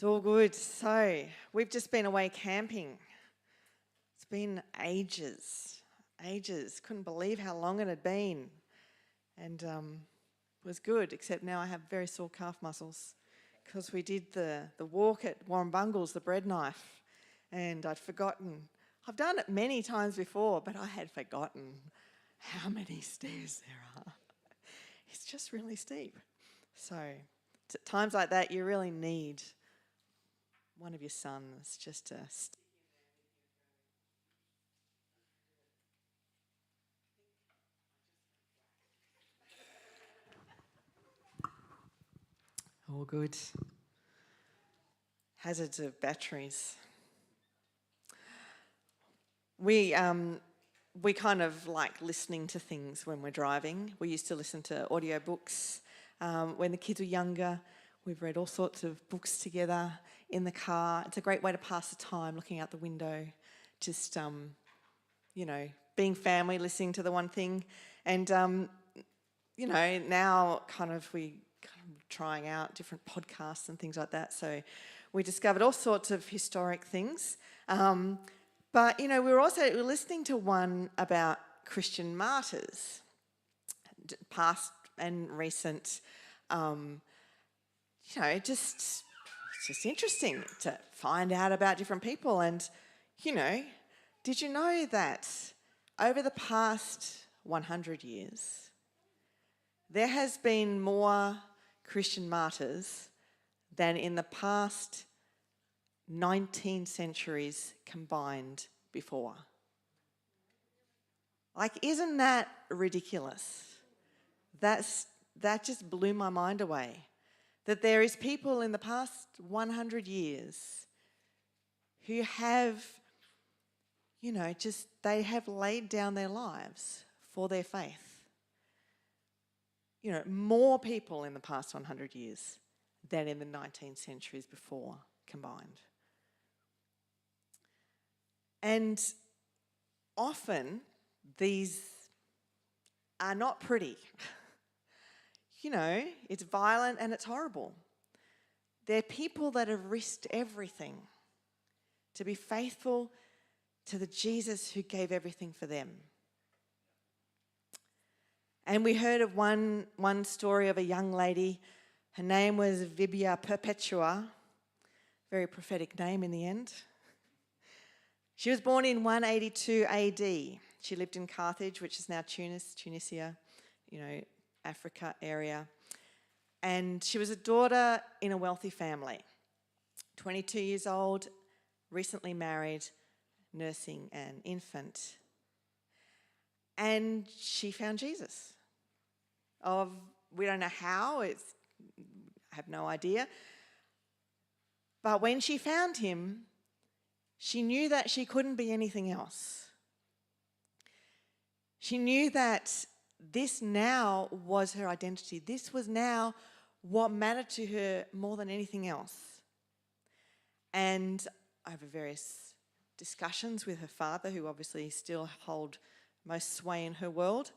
It's all good. So, we've just been away camping. It's been ages. Couldn't believe how long it had been. And it was good, except now I have very sore calf muscles because we did the walk at Warrumbungle's, the bread knife, and I'd forgotten. I've done it many times before, but I had forgotten how many stairs there are. It's just really steep. So, at times like that, you really need one of your sons just to stick. All good. Hazards of batteries. We kind of like listening to things when we're driving. We used to listen to audiobooks. When the kids were younger, we've read all sorts of books together in the car. It's a great way to pass the time, looking out the window, just, being family, listening to the one thing. And, now we trying out different podcasts and things like that. So we discovered all sorts of historic things. But, we were listening to one about Christian martyrs, past and recent. It's just interesting to find out about different people. And, did you know that over the past 100 years, there has been more Christian martyrs than in the past 19 centuries combined before? Isn't that ridiculous? That just blew my mind away. That there is people in the past 100 years who have, they have laid down their lives for their faith. More people in the past 100 years than in the 19 centuries before combined. And often these are not pretty. It's violent and it's horrible. They're people that have risked everything to be faithful to the Jesus who gave everything for them. And we heard of one story of a young lady. Her name was Vibia Perpetua. Very prophetic name in the end. She was born in 182 AD. She lived in Carthage, which is now Tunisia, Africa area. And she was a daughter in a wealthy family. 22 years old, recently married, nursing an infant. And she found Jesus. We don't know how, I have no idea. But when she found him, she knew that she couldn't be anything else. She knew that this now was her identity. This was now what mattered to her more than anything else. And over various discussions with her father, who obviously still hold most sway in her world,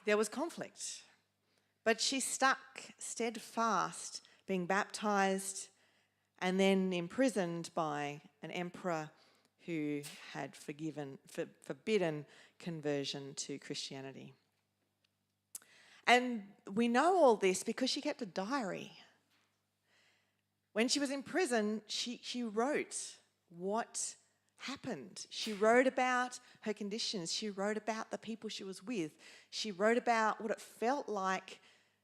there was conflict. But she stuck steadfast, being baptized and then imprisoned by an emperor who had forbidden conversion to Christianity. And we know all this because she kept a diary. When she was in prison, she wrote what happened. She wrote about her conditions. She wrote about the people she was with. She wrote about what it felt like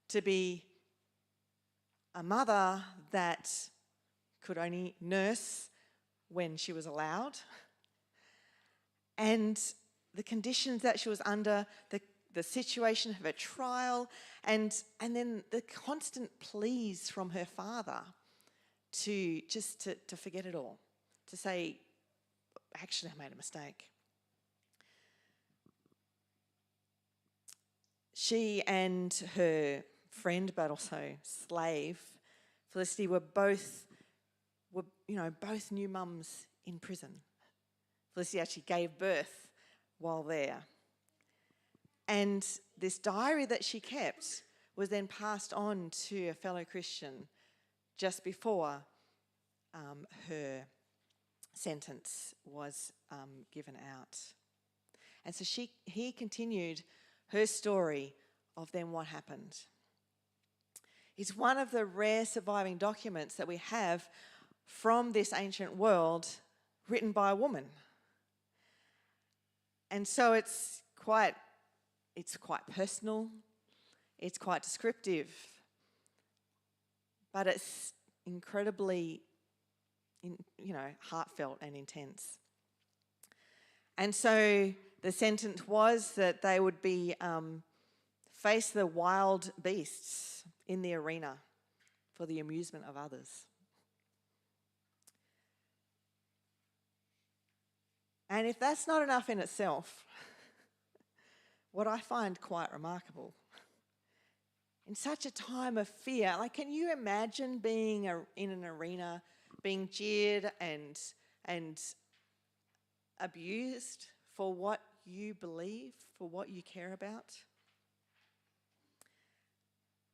to be a mother that could only nurse when she was allowed, and the conditions that she was under, the situation of her trial, and then the constant pleas from her father to forget it all, to say, actually, I made a mistake. She and her friend, but also slave, Felicity, were both new mums in prison. Felicity actually gave birth while there. And this diary that she kept was then passed on to a fellow Christian just before her sentence was given out. And so he continued her story of then what happened. It's one of the rare surviving documents that we have from this ancient world written by a woman. And so it's quite personal, it's quite descriptive, but it's incredibly, heartfelt and intense. And so the sentence was that they would be face the wild beasts in the arena for the amusement of others. And if that's not enough in itself, what I find quite remarkable, in such a time of fear, like, can you imagine being in an arena, being jeered and abused for what you believe, for what you care about?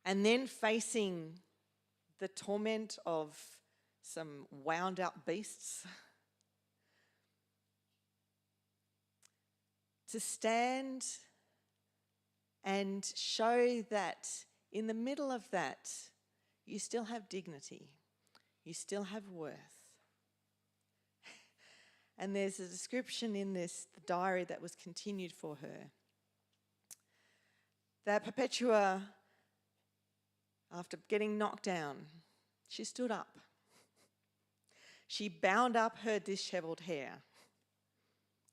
And then facing the torment of some wound up beasts. To stand and show that in the middle of that, you still have dignity, you still have worth. And there's a description in the diary that was continued for her, that Perpetua, after getting knocked down, she stood up. She bound up her dishevelled hair.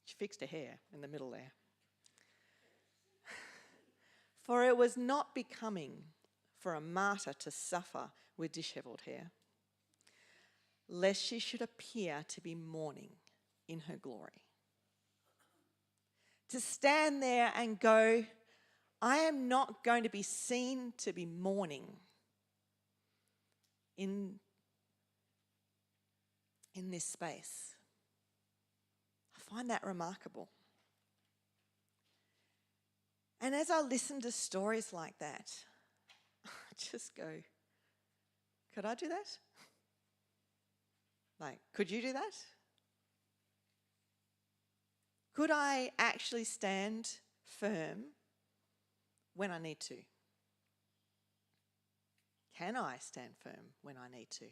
She fixed her hair in the middle there. For it was not becoming for a martyr to suffer with dishevelled hair, lest she should appear to be mourning in her glory. To stand there and go, I am not going to be seen to be mourning in this space. I find that remarkable. And as I listen to stories like that, I just go, could I do that? Like, could you do that? Could I actually stand firm when I need to? Can I stand firm when I need to?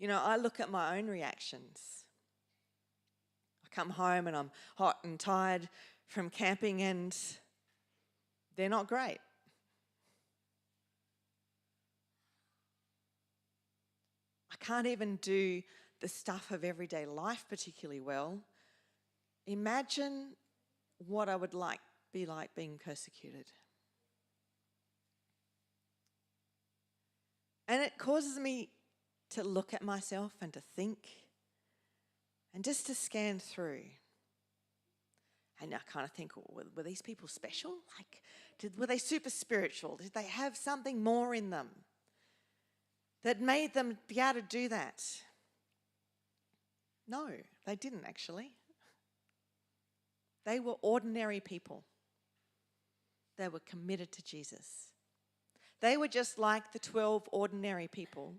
I look at my own reactions. I come home and I'm hot and tired from camping and they're not great. I can't even do the stuff of everyday life particularly well. Imagine what I would be like being persecuted. And it causes me to look at myself and to think and just to scan through. And I kind of think, were these people special? Were they super spiritual? Did they have something more in them that made them be able to do that? No, they didn't actually. They were ordinary people. They were committed to Jesus. They were just like the 12 ordinary people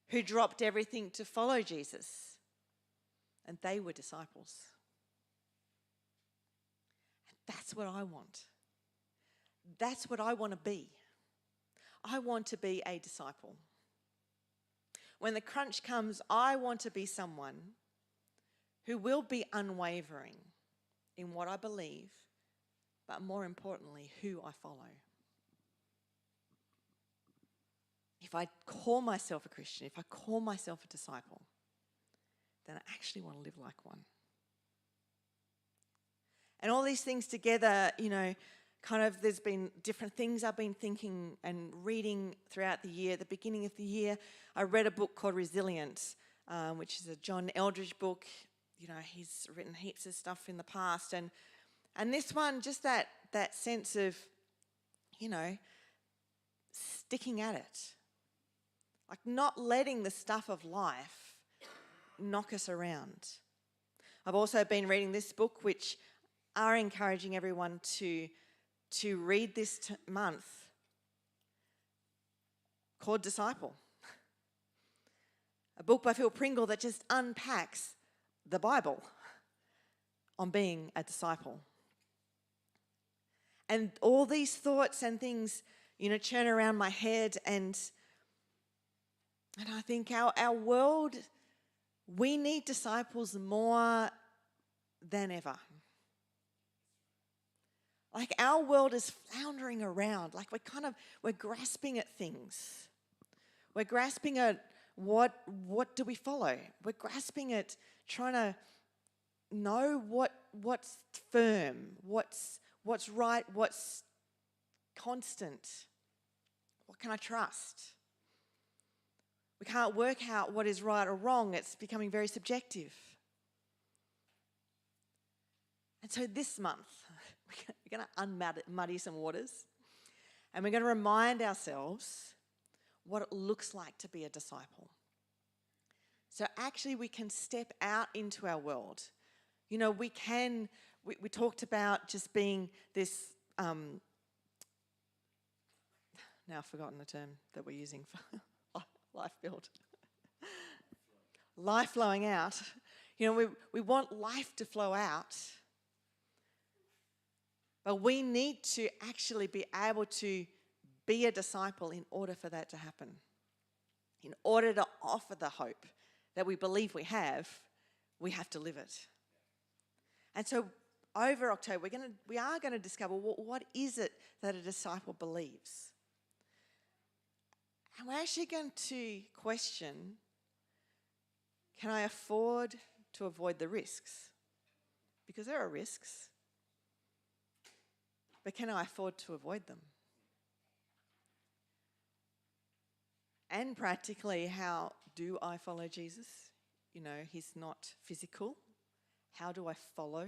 who dropped everything to follow Jesus. And they were disciples. And that's what I want. That's what I want to be. I want to be a disciple. When the crunch comes, I want to be someone who will be unwavering in what I believe, but more importantly, who I follow. If I call myself a Christian, if I call myself a disciple, then I actually want to live like one. And all these things together, there's been different things I've been thinking and reading throughout the year. At the beginning of the year, I read a book called Resilient, which is a John Eldridge book. He's written heaps of stuff in the past. And this one, just that sense of, sticking at it. Like not letting the stuff of life knock us around. I've also been reading this book, which are encouraging everyone to read this month, called Disciple. A book by Phil Pringle that just unpacks the Bible on being a disciple. And all these thoughts and things, churn around my head, and I think our world, we need disciples more than ever. Like our world is floundering around, like we're grasping at things. We're grasping at what do we follow? We're grasping at trying to know what's firm, what's right, what's constant. What can I trust? We can't work out what is right or wrong. It's becoming very subjective. And so this month, we're going to unmuddy some waters, and we're going to remind ourselves what it looks like to be a disciple. So actually we can step out into our world. We talked about just being this, now I've forgotten the term that we're using for life build. Life flowing out. We want life to flow out, but we need to actually be able to be a disciple in order for that to happen. In order to offer the hope that we believe we have to live it. And so over October, we are going to discover what is it that a disciple believes. And we're actually going to question, can I afford to avoid the risks? Because there are risks. But can I afford to avoid them? And practically, how do I follow Jesus? He's not physical. How do I follow?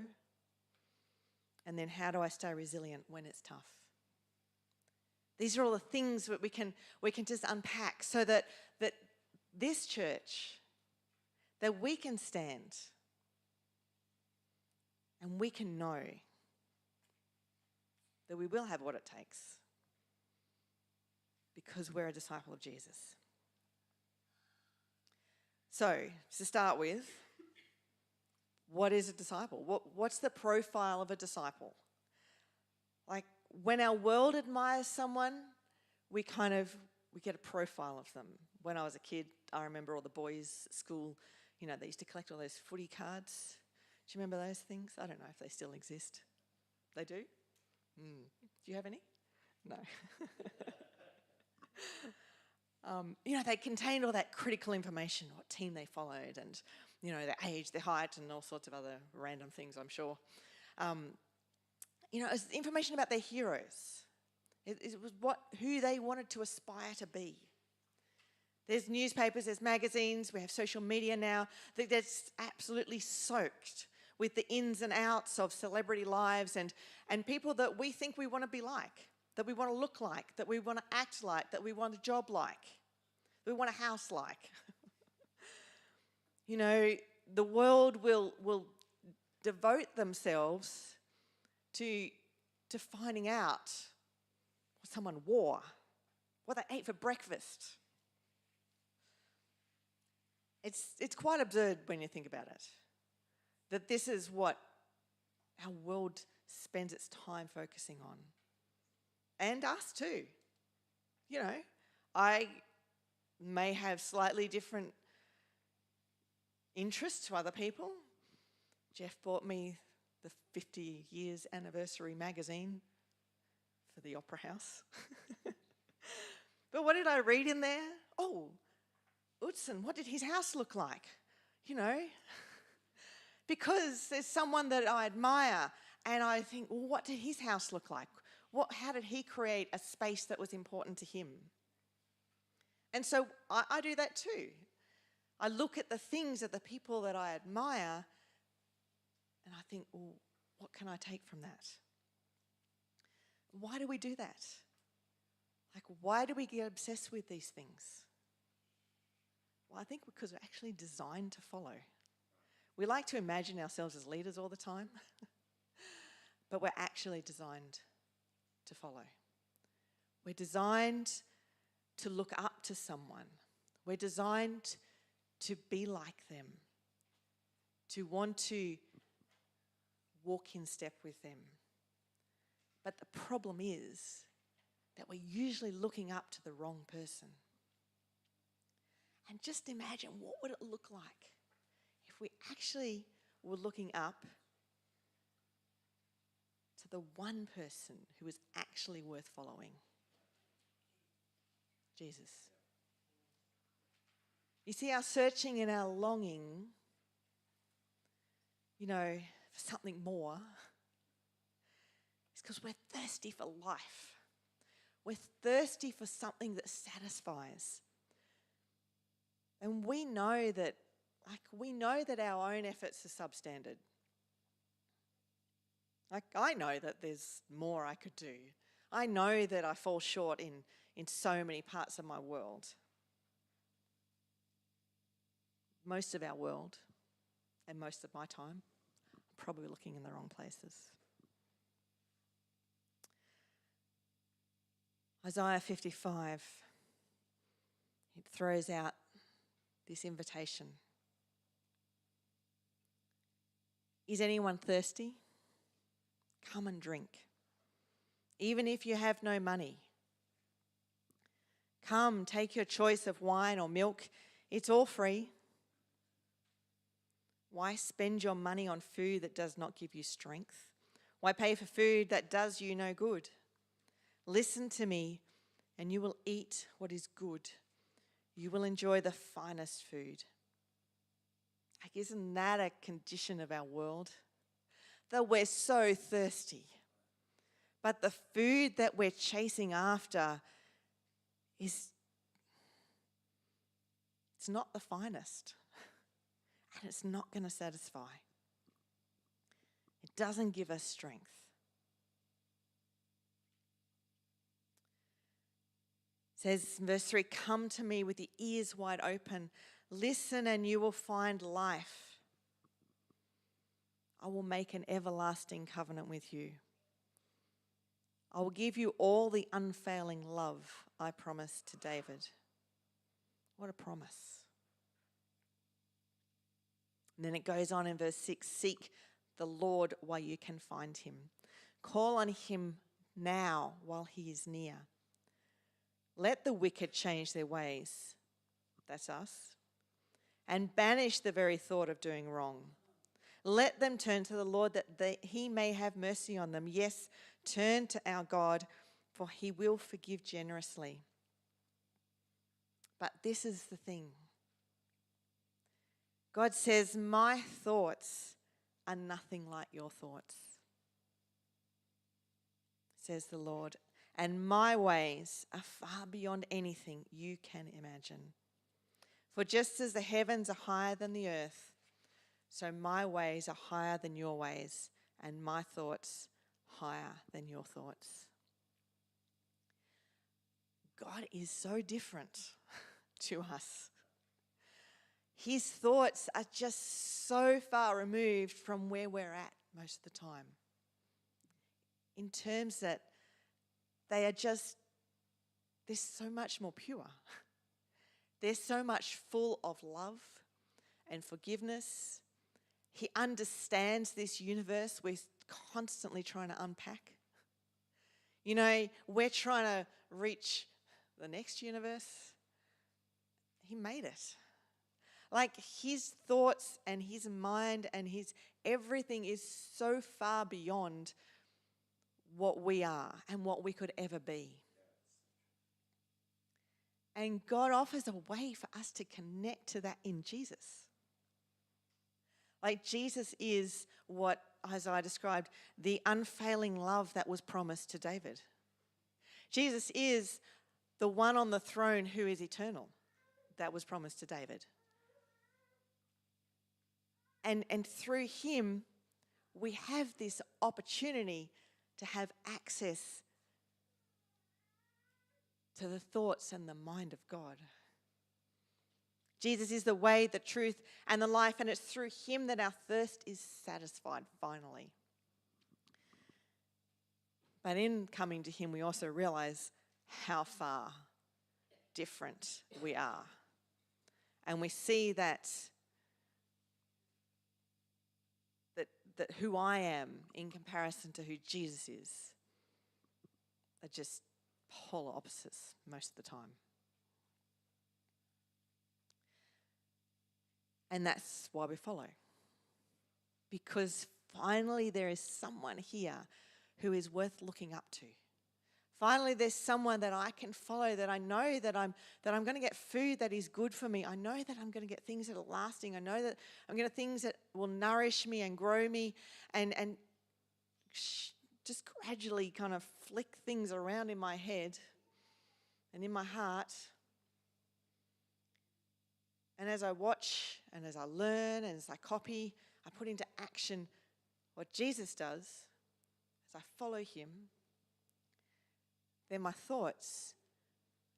And then how do I stay resilient when it's tough? These are all the things that we can just unpack so that this church, that we can stand and we can know that we will have what it takes because we're a disciple of Jesus. So, to start with, what is a disciple? What's the profile of a disciple? Like, when our world admires someone, we get a profile of them. When I was a kid, I remember all the boys at school, they used to collect all those footy cards. Do you remember those things? I don't know if they still exist. They do? Do you have any? No. They contained all that critical information, what team they followed, and, their age, their height, and all sorts of other random things, I'm sure. It was information about their heroes. It was who they wanted to aspire to be. There's newspapers, there's magazines, we have social media now that's absolutely soaked with the ins and outs of celebrity lives and people that we think we want to be like, that we want to look like, that we want to act like, that we want a job like, that we want a house like. The world will devote themselves to finding out what someone wore, what they ate for breakfast. It's quite absurd when you think about it, that this is what our world spends its time focusing on. And us too. I may have slightly different interests to other people. Jeff bought me the 50 years anniversary magazine for the Opera House. But what did I read in there? Oh, Utzon, what did his house look like? Because there's someone that I admire and I think, well, what did his house look like? How did he create a space that was important to him? And so I do that too. I look at the things of the people that I admire and I think, well, what can I take from that? Why do we do that? Like, why do we get obsessed with these things? Well, I think because we're actually designed to follow. We like to imagine ourselves as leaders all the time, but we're actually designed to follow. We're designed to look up to someone. We're designed to be like them, to want to walk in step with them. But the problem is that we're usually looking up to the wrong person. And just imagine, what would it look like if we actually were looking up to the one person who is actually worth following? Jesus. You see, our searching and our longing, for something more, is because we're thirsty for life. We're thirsty for something that satisfies. And we know that our own efforts are substandard. I know that there's more I could do. I know that I fall short in so many parts of my world. Most of our world and most of my time, I'm probably looking in the wrong places. Isaiah 55, it throws out this invitation. Is anyone thirsty? Come and drink. Even if you have no money. Come, take your choice of wine or milk. It's all free. Why spend your money on food that does not give you strength? Why pay for food that does you no good? Listen to me, and you will eat what is good. You will enjoy the finest food. Isn't that a condition of our world? That we're so thirsty. But the food that we're chasing after it's not the finest. And it's not going to satisfy. It doesn't give us strength. It says in verse 3, come to me with the ears wide open. Listen and you will find life. I will make an everlasting covenant with you. I will give you all the unfailing love I promised to David. What a promise. And then it goes on in verse 6, seek the Lord while you can find him. Call on him now while he is near. Let the wicked change their ways. That's us. And banish the very thought of doing wrong. Let them turn to the Lord that he may have mercy on them. Yes, turn to our God, for he will forgive generously. But this is the thing. God says, my thoughts are nothing like your thoughts, says the Lord, and my ways are far beyond anything you can imagine. For just as the heavens are higher than the earth, so my ways are higher than your ways, and my thoughts higher than your thoughts. God is so different to us. His thoughts are just so far removed from where we're at most of the time. In terms that they're so much more pure. They're so much full of love and forgiveness. He understands this universe we're constantly trying to unpack. We're trying to reach the next universe. He made it. His thoughts and his mind and his everything is so far beyond what we are and what we could ever be. And God offers a way for us to connect to that in Jesus. Jesus is what Isaiah described, the unfailing love that was promised to David. Jesus is the one on the throne who is eternal that was promised to David. And through him, we have this opportunity to have access to the thoughts and the mind of God. Jesus is the way, the truth, and the life, and it's through him that our thirst is satisfied finally. But in coming to him, we also realize how far different we are. And we see that who I am in comparison to who Jesus is are just polar opposites most of the time. And that's why we follow. Because finally there is someone here who is worth looking up to. Finally, there's someone that I can follow, that I know that I'm going to get food that is good for me. I know that I'm going to get things that are lasting. I know that I'm going to get things that will nourish me and grow me and just gradually kind of flick things around in my head and in my heart. And as I watch and as I learn and as I copy, I put into action what Jesus does, as I follow him, then my thoughts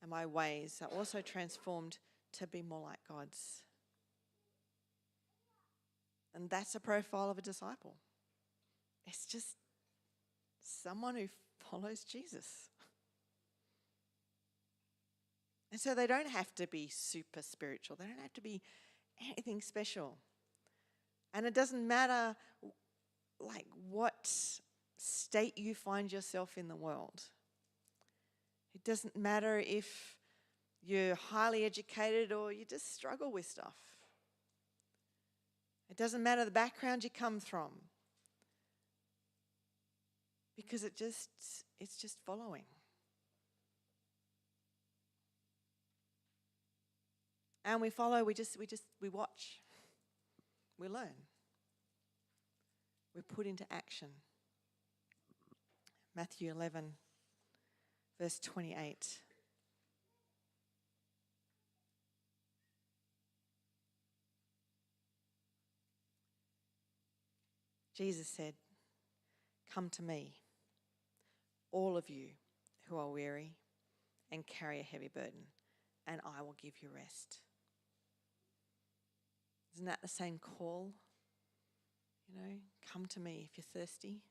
and my ways are also transformed to be more like God's. And that's a profile of a disciple. It's just someone who follows Jesus. And so they don't have to be super spiritual. They don't have to be anything special. And it doesn't matter like what state you find yourself in the world. It doesn't matter if you're highly educated or you just struggle with stuff. It doesn't matter the background you come from. Because it's just following. And we follow, we watch. We learn. We put into action. Matthew 11, verse 28. Jesus said, "Come to me, all of you who are weary and carry a heavy burden, and I will give you rest." Isn't that the same call? You know, come to me if you're thirsty.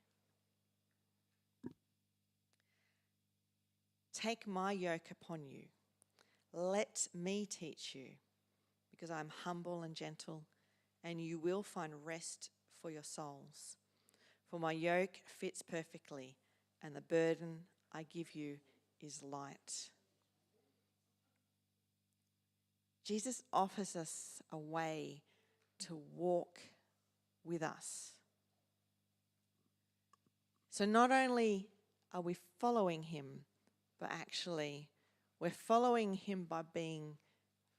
Take my yoke upon you. Let me teach you, because I am humble and gentle, and you will find rest for your souls. For my yoke fits perfectly, and the burden I give you is light. Jesus offers us a way to walk with us. So not only are we following him, but actually we're following him by being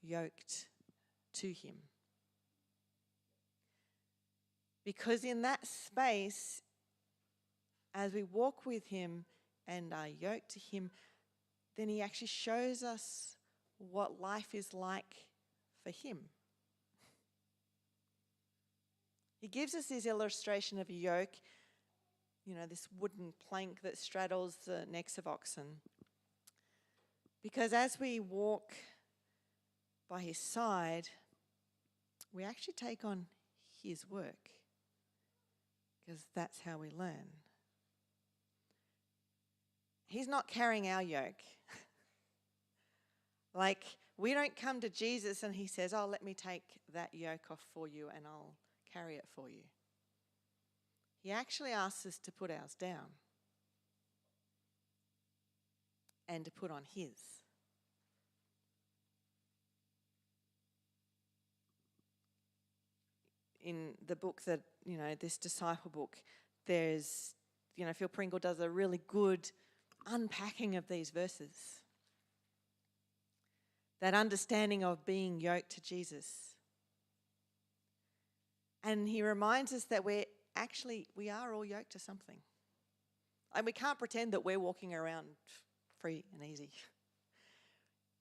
yoked to him. Because in that space, as we walk with him and are yoked to him, then he actually shows us what life is like for him. He gives us this illustration of a yoke, you know, this wooden plank that straddles the necks of oxen. Because as we walk by his side, we actually take on his work. Because that's how we learn. He's not carrying our yoke. Like, we don't come to Jesus and he says, "Oh, let me take that yoke off for you and I'll carry it for you." He actually asks us to put ours down and to put on his. In the book that, you know, this disciple book, there's, you know, Phil Pringle does a really good unpacking of these verses. That understanding of being yoked to Jesus. And he reminds us that we are all yoked to something. And we can't pretend that we're walking around free and easy.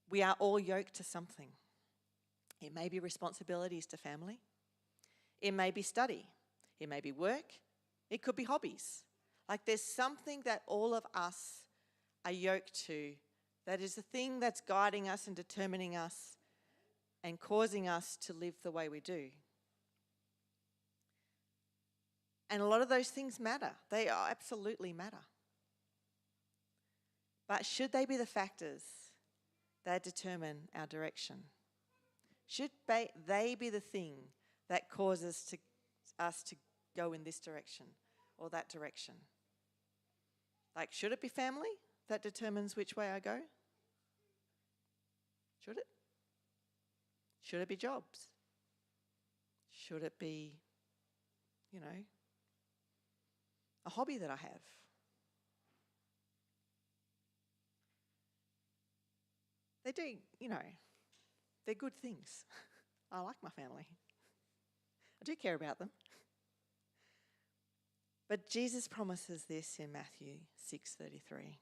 We are all yoked to something. It may be responsibilities to family. It may be study. It may be work. It could be hobbies. Like, there's something that all of us are yoked to, that is the thing that's guiding us and determining us and causing us to live the way we do. And a lot of those things matter. They absolutely matter. But should they be the factors that determine our direction? Should they be the thing that causes us to go in this direction or that direction? Like, should it be family that determines which way I go? Should it? Should it be jobs? Should it be, a hobby that I have? They do, they're good things. I like my family. I do care about them. But Jesus promises this in Matthew 6:33.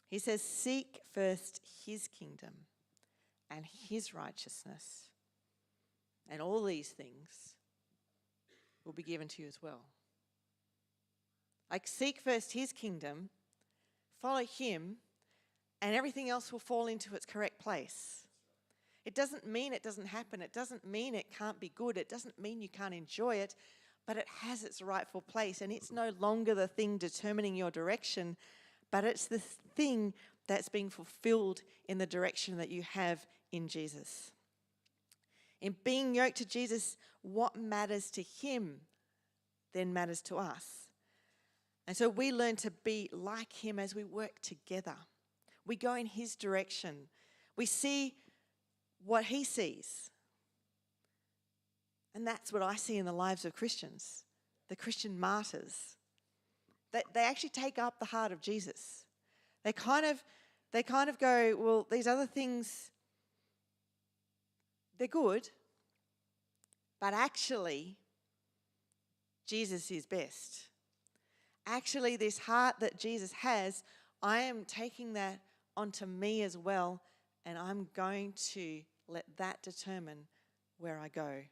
He says, "Seek first his kingdom and his righteousness, and all these things will be given to you as well." Like, seek first his kingdom, follow him, and everything else will fall into its correct place. It doesn't mean it doesn't happen. It doesn't mean it can't be good. It doesn't mean you can't enjoy it, but it has its rightful place, and it's no longer the thing determining your direction, but it's the thing that's being fulfilled in the direction that you have in Jesus. In being yoked to Jesus, what matters to him then matters to us. And so we learn to be like him as we work together. We go in his direction. We see what he sees. And that's what I see in the lives of Christians, the Christian martyrs. They actually take up the heart of Jesus. They kind of go, well, these other things, they're good, but actually, Jesus is best. Actually, this heart that Jesus has, I am taking that onto me as well, and I'm going to let that determine where I go.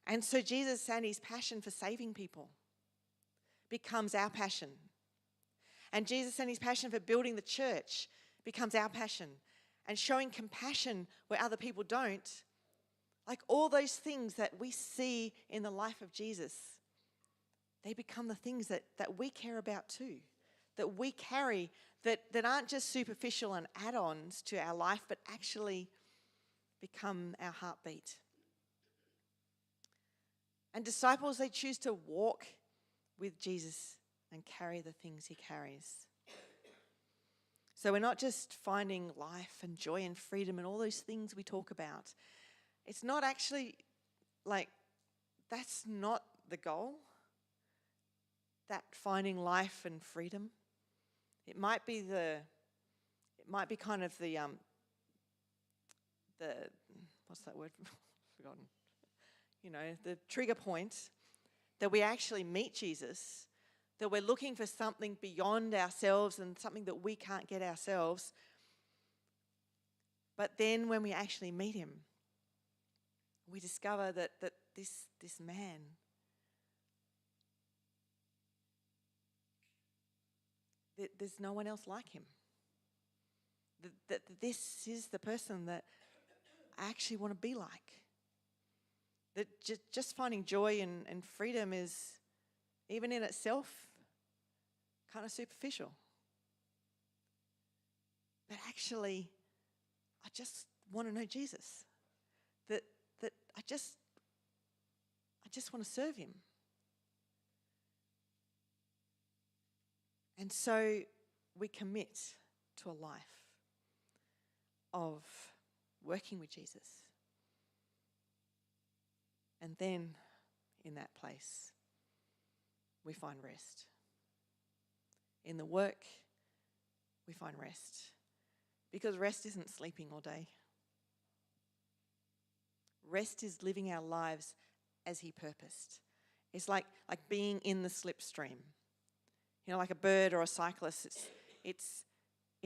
And so Jesus and his passion for saving people becomes our passion. And Jesus and his passion for building the church becomes our passion. And showing compassion where other people don't. Like, all those things that we see in the life of Jesus, they become the things that we care about too, that we carry, that aren't just superficial and add-ons to our life, but actually become our heartbeat. And disciples, they choose to walk with Jesus and carry the things he carries. So we're not just finding life and joy and freedom and all those things we talk about. It's not actually, like, that's not the goal, that finding life and freedom. It might be kind of the what's that word? Forgotten. The trigger point that we actually meet Jesus, that we're looking for something beyond ourselves and something that we can't get ourselves. But then when we actually meet him, we discover that this man, there's no one else like him. That this is the person that I actually want to be like. That just finding joy and freedom is, even in itself, kind of superficial. But actually, I just want to know Jesus. That I just want to serve him. And so we commit to a life of working with Jesus. And then, in that place, we find rest. In the work, we find rest. Because rest isn't sleeping all day. Rest is living our lives as he purposed. It's like being in the slipstream. Like a bird or a cyclist, it's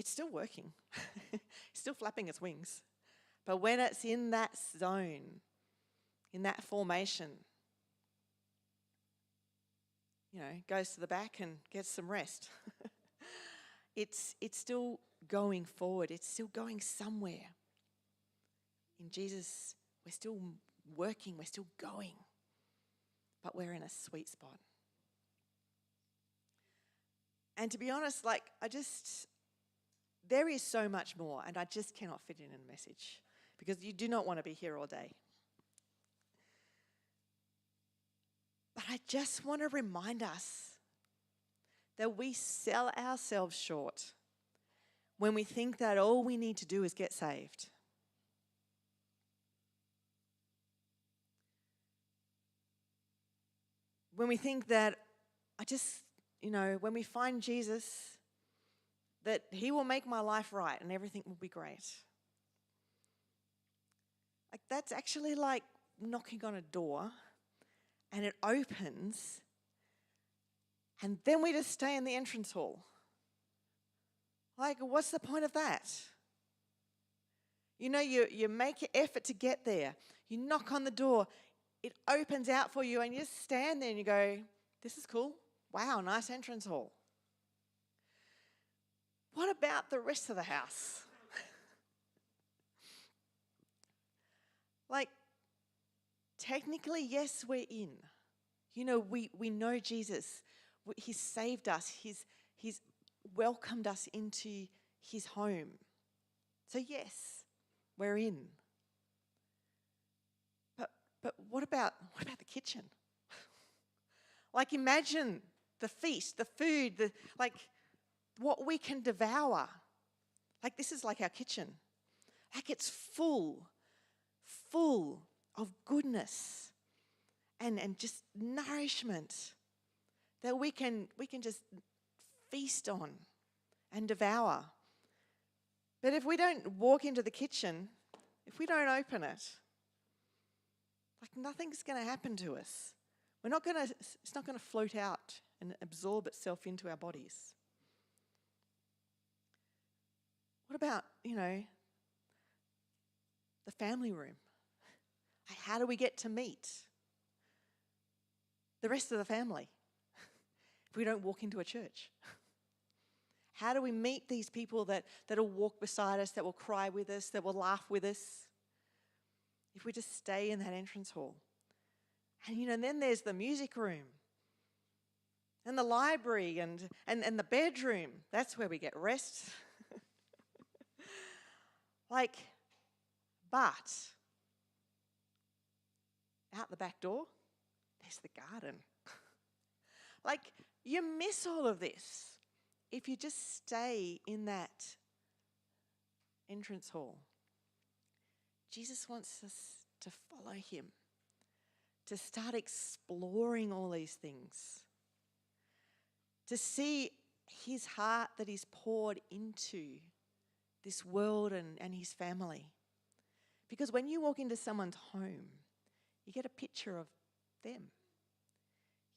still working. It's still flapping its wings. But when it's in that zone, in that formation, goes to the back and gets some rest. It's still going forward. It's still going somewhere. In Jesus, we're still working. We're still going. But we're in a sweet spot. And to be honest, there is so much more, and I just cannot fit in a message because you do not want to be here all day. But I just want to remind us that we sell ourselves short when we think that all we need to do is get saved. When we think that when we find Jesus, that he will make my life right and everything will be great. Like, that's actually like knocking on a door and it opens and then we just stay in the entrance hall. Like, what's the point of that? You make an effort to get there. You knock on the door. It opens out for you and you just stand there and you go, this is cool. Wow, nice entrance hall. What about the rest of the house? Like, technically, yes, we're in. We know Jesus. He's saved us. He's welcomed us into his home. So yes, we're in. But what about the kitchen? Like, imagine the feast, the food, what we can devour. Like, this is like our kitchen. Like, it's full of goodness and just nourishment that we can just feast on and devour. But if we don't walk into the kitchen, if we don't open it, like, nothing's going to happen to us. It's not going to float out and absorb itself into our bodies. What about, the family room? How do we get to meet the rest of the family if we don't walk into a church? How do we meet these people that will walk beside us, that will cry with us, that will laugh with us, if we just stay in that entrance hall? And then there's the music room and the library and the bedroom. That's where we get rest. But out the back door, there's the garden. You miss all of this if you just stay in that entrance hall. Jesus wants us to follow him, to start exploring all these things, to see his heart that is poured into this world and his family. Because when you walk into someone's home, you get a picture of them.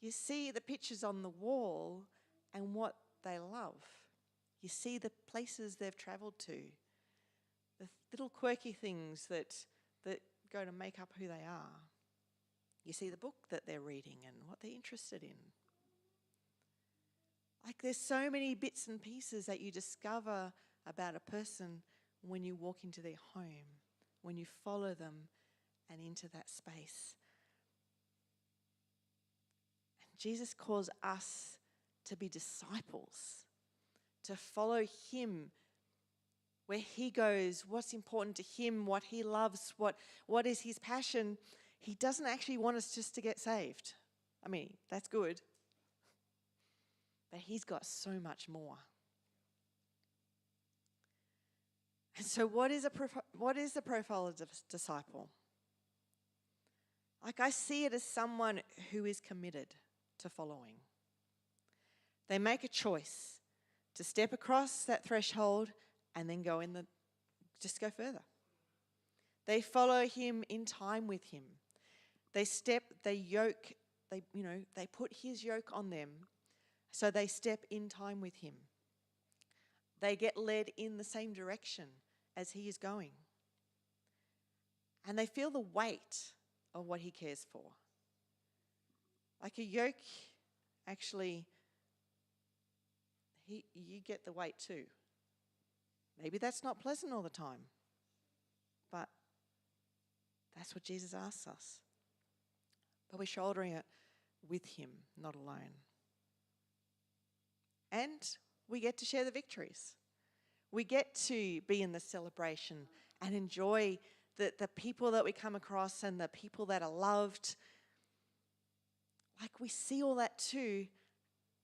You see the pictures on the wall and what they love. You see the places they've travelled to, the little quirky things that go to make up who they are. You see the book that they're reading and what they're interested in. There's so many bits and pieces that you discover about a person when you walk into their home, when you follow them and into that space. And Jesus calls us to be disciples, to follow him where he goes, what's important to him, what he loves, what is his passion. He doesn't actually want us just to get saved. I mean, that's good. But he's got so much more. And so what is the profile of a disciple? I see it as someone who is committed to following. They make a choice to step across that threshold and then just go further. They follow him in time with him. They put his yoke on them, so they step in time with him. They get led in the same direction as he is going. And they feel the weight of what he cares for. Like a yoke, actually, you get the weight too. Maybe that's not pleasant all the time, but that's what Jesus asks us. But we're shouldering it with him, not alone. And we get to share the victories. We get to be in the celebration and enjoy the people that we come across and the people that are loved. Like, we see all that too,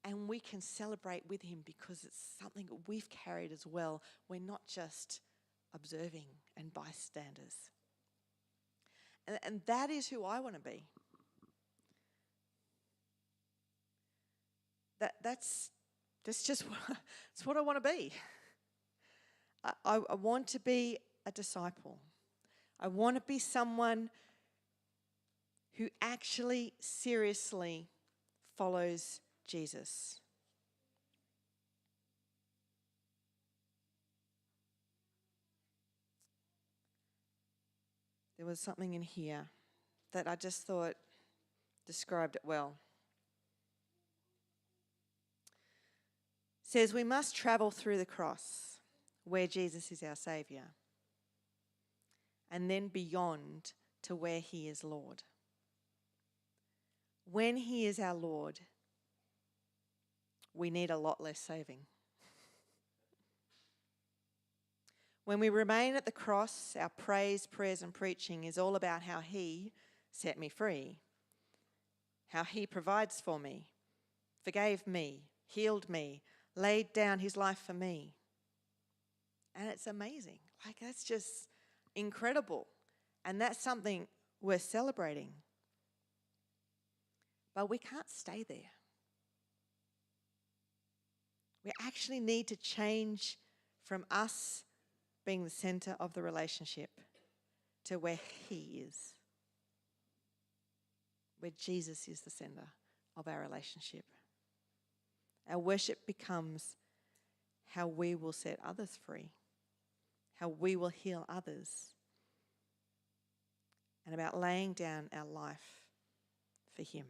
and we can celebrate with him because it's something that we've carried as well. We're not just observing and bystanders. And that is who I want to be. That's just what I want to be. I want to be a disciple. I want to be someone who actually seriously follows Jesus. There was something in here that I just thought described it well. It says we must travel through the cross where Jesus is our Saviour, and then beyond to where he is Lord. When he is our Lord, we need a lot less saving. When we remain at the cross, our praise, prayers and preaching is all about how he set me free, how he provides for me, forgave me, healed me, laid down his life for me. And it's amazing. Like, that's just incredible. And that's something we're celebrating. But we can't stay there. We actually need to change from us being the center of the relationship to where he is, where Jesus is the center of our relationship. Our worship becomes how we will set others free, how we will heal others, and about laying down our life for him.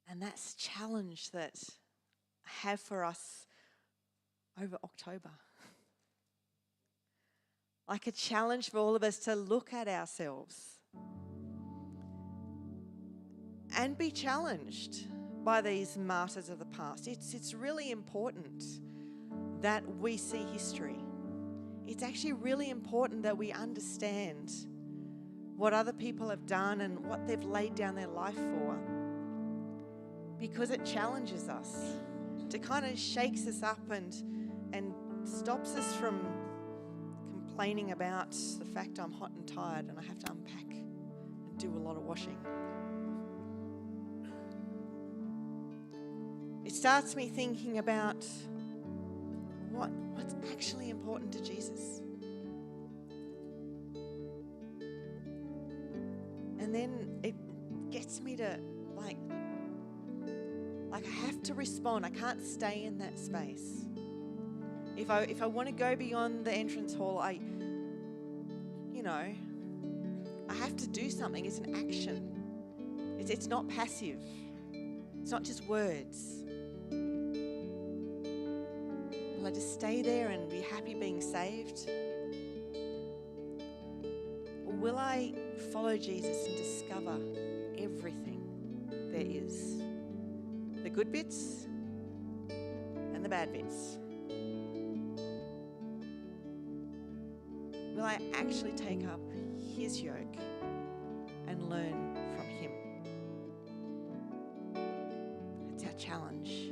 And that's a challenge that I have for us over October. Like, a challenge for all of us to look at ourselves and be challenged by these martyrs of the past. It's really important that we see history. It's actually really important that we understand what other people have done and what they've laid down their life for, because it challenges us. It kind of shakes us up and stops us from complaining about the fact I'm hot and tired and I have to unpack and do a lot of washing. It starts me thinking about what's actually important to Jesus. And then it gets me to like I have to respond. I can't stay in that space. If I want to go beyond the entrance hall, I have to do something. It's an action. It's not passive. It's not just words. Will I just stay there and be happy being saved? Or will I follow Jesus and discover everything there is? The good bits and the bad bits. Will I actually take up his yoke and learn from him? It's our challenge.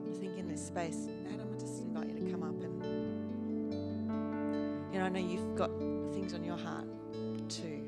I think in this space, Adam, I just invite you to come up and I know you've got things on your heart too.